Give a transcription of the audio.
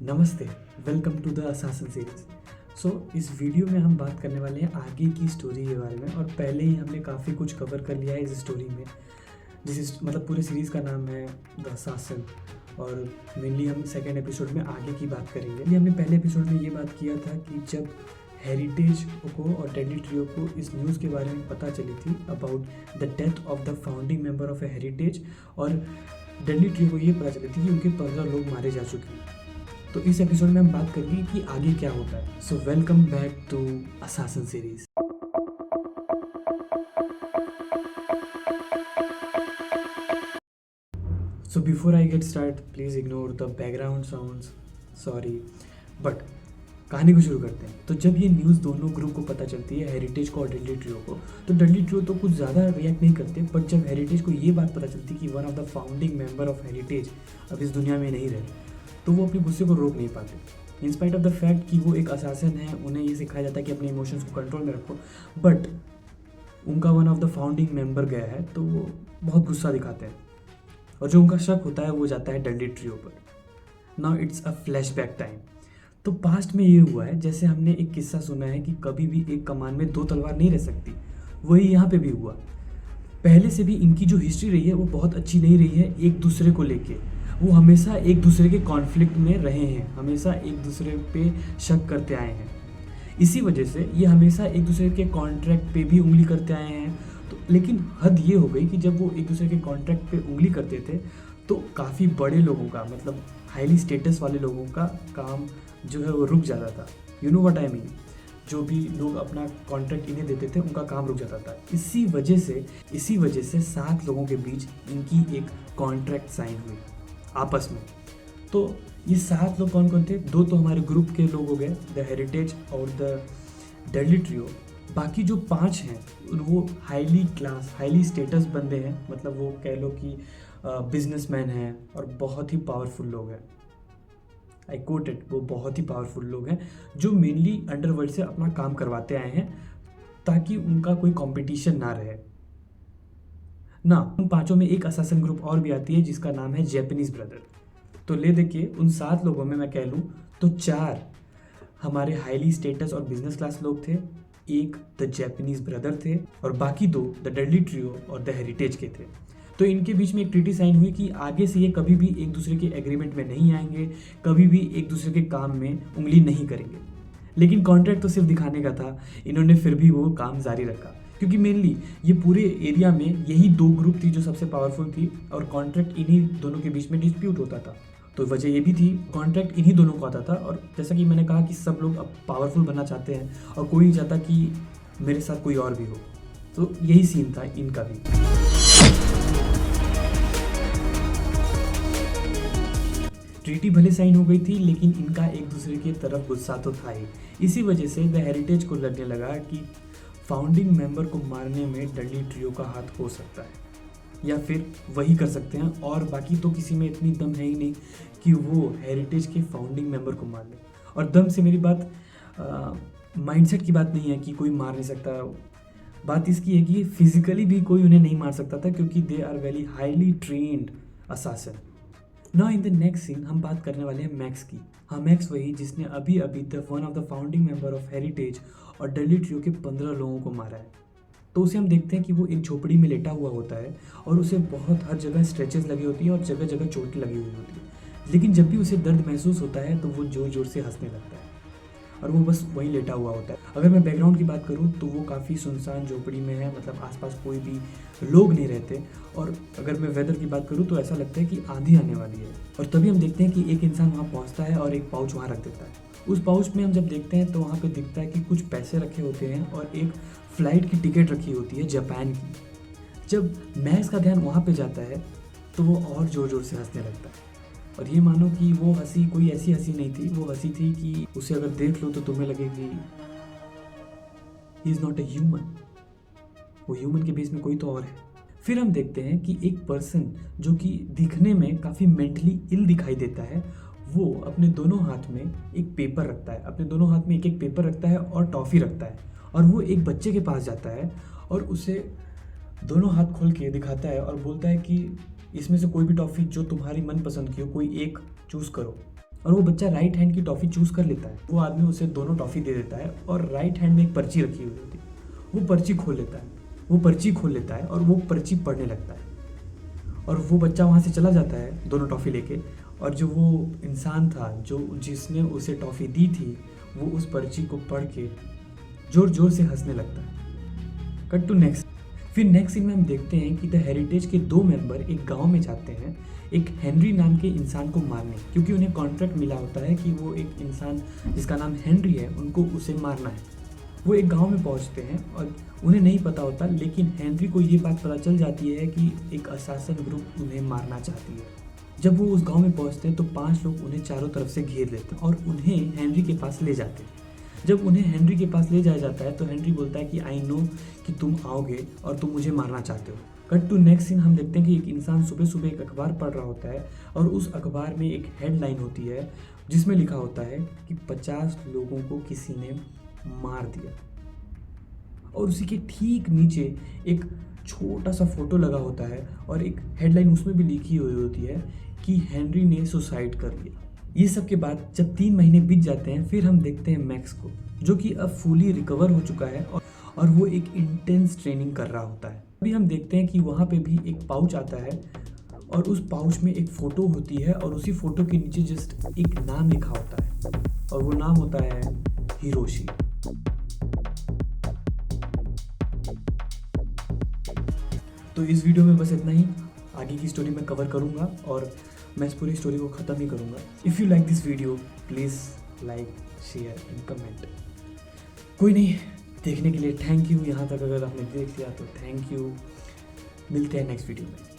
नमस्ते, welcome to the assassin series. इस video में हम बात करने वाले हैं आगे की स्टोरी के बारे में। और पहले ही हमने काफ़ी कुछ कवर कर लिया है इस स्टोरी में, मतलब पूरे सीरीज़ का नाम है द असासिन। और मेनली हम सेकेंड एपिसोड में आगे की बात करेंगे। हमने पहले एपिसोड में ये बात किया था कि जब हेरिटेज को और डेडली ट्रियो को इस न्यूज़ के बारे में पता चली थी about the death of the founding member of A heritage, और डेडली ट्रियो को ये पता चली थी कि उनके 15 लोग मारे जा चुके हैं। तो इस एपिसोड में हम बात करेंगे कि आगे क्या होता है। So welcome back to assassin series. So before I get start, please ignore the background sounds, sorry. But कहानी को शुरू करते हैं। तो जब ये न्यूज़ दोनों ग्रुप को पता चलती है, हेरिटेज को और डेडली ट्रियो को, तो डेडली ट्रियो तो कुछ ज़्यादा रिएक्ट नहीं करते। बट जब हेरिटेज को ये बात पता चलती कि one of the founding member of heritage अब इस दुनिया में नहीं रहे, तो वो अपने गुस्से को रोक नहीं पाते। इंस्पाइट ऑफ द फैक्ट कि वो एक असासिन है, उन्हें ये सिखाया जाता है कि अपने इमोशंस को कंट्रोल में रखो, बट उनका one of the founding member गया है तो वो बहुत गुस्सा दिखाते हैं। और जो उनका शक होता है वो जाता है डेडली ट्रियो पर। Now it's a flashback time. तो पास्ट में ये हुआ है, जैसे हमने एक किस्सा सुना है कि कभी भी एक कमान में दो तलवार नहीं रह सकती, वही यहाँ पे भी हुआ। पहले से भी इनकी जो हिस्ट्री रही है वो बहुत अच्छी नहीं रही है एक दूसरे को लेके। वो हमेशा एक दूसरे के कॉन्फ्लिक्ट में रहे हैं, हमेशा एक दूसरे पे शक करते आए हैं। इसी वजह से ये हमेशा एक दूसरे के कॉन्ट्रैक्ट पे भी उंगली करते आए हैं। तो लेकिन हद ये हो गई कि जब वो एक दूसरे के कॉन्ट्रैक्ट पे उंगली करते थे तो काफ़ी बड़े लोगों का, मतलब हाईली स्टेटस वाले लोगों का काम जो है वो रुक जाता था। You know what I mean. जो भी लोग अपना कॉन्ट्रैक्ट इन्हें देते थे उनका काम रुक जाता था। इसी वजह से 7 लोगों के बीच इनकी एक कॉन्ट्रैक्ट साइन हुई आपस में। तो ये 7 लोग कौन कौन थे? 2 तो हमारे ग्रुप के लोग हो गए, द हेरिटेज और द डेडली ट्रियो। बाकी जो 5 हैं वो हाईली स्टेटस बंदे हैं, मतलब वो कह लो कि बिजनेसमैन हैं और बहुत ही पावरफुल लोग हैं। आई कोट इट, वो बहुत ही पावरफुल लोग हैं जो मेनली अंडरवर्ल्ड से अपना काम करवाते आए हैं ताकि उनका कोई कंपटीशन ना रहे ना। उन 5 में एक असासिन ग्रुप और भी आती है जिसका नाम है जैपनीज ब्रदर। तो ले देखिए, उन 7 लोगों में मैं कह लूँ तो 4 हमारे हाईली स्टेटस और बिजनेस क्लास लोग थे, 1 द जैपनीज ब्रदर थे और बाकी 2 द डेडली ट्रियो और द हेरिटेज के थे। तो इनके बीच में एक ट्रीटी साइन हुई कि आगे से ये कभी भी एक दूसरे के एग्रीमेंट में नहीं आएंगे, कभी भी एक दूसरे के काम में उंगली नहीं करेंगे। लेकिन कॉन्ट्रैक्ट तो सिर्फ दिखाने का था, इन्होंने फिर भी वो काम जारी रखा क्योंकि मेनली ये पूरे एरिया में यही 2 ग्रुप थी जो सबसे पावरफुल थी और कॉन्ट्रैक्ट इन्हीं दोनों के बीच में डिस्प्यूट होता था। तो वजह ये भी थी, कॉन्ट्रैक्ट इन्हीं दोनों को आता था। और जैसा कि मैंने कहा कि सब लोग अब पावरफुल बनना चाहते हैं और कोई नहीं चाहता कि मेरे साथ कोई और भी हो। तो यही सीन था इनका भी। ट्रीटी भले साइन हो गई थी लेकिन इनका एक दूसरे की तरफ गुस्सा तो था ही। इसी वजह से द हेरिटेज को लगने लगा कि फाउंडिंग मेंबर को मारने में डेडली ट्रियो का हाथ हो सकता है या फिर वही कर सकते हैं, और बाकी तो किसी में इतनी दम है ही नहीं कि वो हेरिटेज के फाउंडिंग मेंबर को मार ले। और दम से मेरी बात माइंडसेट की बात नहीं है कि कोई मार नहीं सकता। बात इसकी है कि फिजिकली भी कोई उन्हें नहीं मार सकता था क्योंकि they are very highly trained assassin. Now in the next scene हम बात करने वाले हैं मैक्स की। हाँ, मैक्स वही जिसने अभी the one of the founding member of heritage और डेडली ट्रियो के 15 लोगों को मारा है। तो उसे हम देखते हैं कि वो एक झोपड़ी में लेटा हुआ होता है और उसे बहुत हर जगह स्ट्रेचेस लगी होती हैं और जगह जगह चोटें लगी हुई होती है। लेकिन जब भी उसे दर्द महसूस होता है तो वो जोर जोर से हंसने लगता है और वो बस वहीं लेटा हुआ होता है। अगर मैं बैकग्राउंड की बात करूँ तो वो काफ़ी सुनसान झोपड़ी में है, मतलब आसपास कोई भी लोग नहीं रहते। और अगर मैं वेदर की बात करूँ तो ऐसा लगता है कि आंधी आने वाली है। और तभी हम देखते हैं कि एक इंसान वहाँ पहुँचता है और एक पाउच वहाँ रख देता है। उस पाउच में हम जब देखते हैं तो वहाँ पे दिखता है कि कुछ पैसे रखे होते हैं और एक फ़्लाइट की टिकट रखी होती है जापान की। जब मैक्स का ध्यान वहाँ पे जाता है तो वो और ज़ोर ज़ोर से हंसने लगता है। और ये मानो कि वो हंसी कोई ऐसी हंसी नहीं थी, वो हंसी थी कि उसे अगर देख लो तो तुम्हें लगे कि he is not a human, वो ह्यूमन के बीच में कोई तो और है। फिर हम देखते हैं कि एक पर्सन जो कि दिखने में काफ़ी मेंटली इल दिखाई देता है, वो अपने दोनों हाथ में एक पेपर रखता है, अपने दोनों हाथ में एक पेपर रखता है और टॉफ़ी रखता है। और वो एक बच्चे के पास जाता है और उसे दोनों हाथ खोल के दिखाता है और बोलता है कि इसमें से कोई भी टॉफ़ी जो तुम्हारी मनपसंद की हो, कोई एक चूज़ करो। और वो बच्चा राइट हैंड की टॉफ़ी चूज़ कर लेता है। वो आदमी उसे दोनों टॉफ़ी दे देता है और राइट हैंड में एक पर्ची रखी हुई होती है। वो पर्ची खोल लेता है और वो पर्ची पढ़ने लगता है और वो बच्चा वहाँ से चला जाता है दोनों टॉफ़ी लेके। और जो वो इंसान था जो जिसने उसे टॉफ़ी दी थी, वो उस पर्ची को पढ़ के ज़ोर ज़ोर से हंसने लगता है। Cut to next. फिर नेक्स्ट सीन में हम देखते हैं कि द हेरिटेज के 2 मेंबर एक गांव में जाते हैं एक हेनरी नाम के इंसान को मारने, क्योंकि उन्हें कॉन्ट्रैक्ट मिला होता है कि वो एक इंसान जिसका नाम हेनरी है उनको उसे मारना है। वो एक गांव में पहुंचते हैं और उन्हें नहीं पता होता, लेकिन हेनरी को ये बात पता चल जाती है कि एक असासन ग्रुप उन्हें मारना चाहती है। जब वो उस गांव में पहुंचते हैं तो 5 लोग उन्हें चारों तरफ से घेर लेते हैं और उन्हें हेनरी के पास ले जाते हैं। जब उन्हें हेनरी के पास ले जाया जाता है तो हेनरी बोलता है कि आई नो कि तुम आओगे और तुम मुझे मारना चाहते हो। Cut to next scene. हम देखते हैं कि एक इंसान सुबह सुबह एक अखबार पढ़ रहा होता है और उस अखबार में एक हेडलाइन होती है जिसमें लिखा होता है कि 50 लोगों को किसी ने मार दिया, और उसी के ठीक नीचे एक छोटा सा फोटो लगा होता है और एक हेडलाइन उसमें भी लिखी हुई होती है कि हेनरी ने सुसाइड कर लिया। ये सब के बाद जब 3 महीने बीत जाते हैं फिर हम देखते हैं मैक्स को, जो कि अब फुली रिकवर हो चुका है और वो एक इंटेंस ट्रेनिंग कर रहा होता है। अभी हम देखते हैं कि वहाँ पे भी एक पाउच आता है और उस पाउच में एक फ़ोटो होती है और उसी फ़ोटो के नीचे जस्ट एक नाम लिखा होता है और वो नाम होता है हिरोशी। तो इस वीडियो में बस इतना ही। आगे की स्टोरी मैं कवर करूँगा और मैं इस पूरी स्टोरी को ख़त्म ही करूँगा। If you like this video please like, share and comment. कोई नहीं, देखने के लिए थैंक यू। यहाँ तक अगर आपने देख लिया तो थैंक यू। मिलते हैं नेक्स्ट वीडियो में।